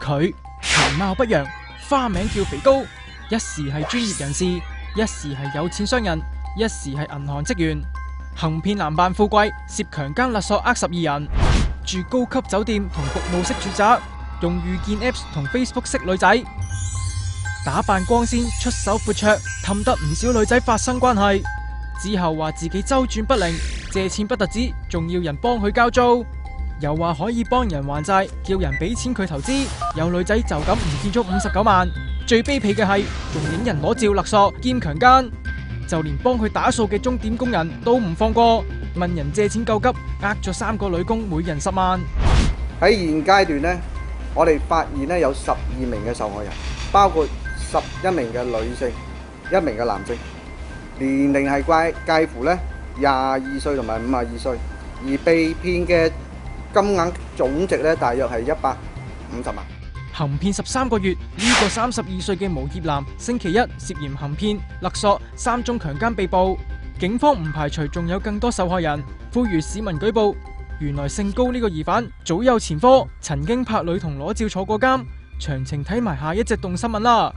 佢其貌不揚，花名叫肥高，一時係專業人士，一時係有錢商人，一時係銀行職員，行騙男扮富貴，涉強姦勒索呃12人，住高級酒店同服務式住宅，用遇見 Apps 同 Facebook 識女仔，打扮光鮮，出手闊綽，氹得唔少女仔發生關係。之後話自己周轉不靈，借錢不特止，仲要人幫佢交租，又話可以幫人還債，叫人俾錢佢投資。有女仔就咁唔見咗59萬。最卑鄙嘅係，仲影人攞照勒索兼強姦，就連幫佢打掃嘅鐘點工人都唔放過，問人借錢救急，呃咗3個女工，每人10萬。喺現階段呢，我哋發現呢有12名嘅受害人，包括11名嘅女性，1名嘅男性，年齡係介乎呢22歲同埋52歲，而被騙嘅金額總值呢，大約係150萬。行騙13個月，呢個32歲嘅無業男，星期一涉嫌行騙勒索3宗強姦被捕。警方唔排除仲有更多受害人，呼籲市民舉報。原來姓高呢個疑犯早有前科，曾經拍女童裸照坐過監。詳情睇埋下一隻動新聞啦。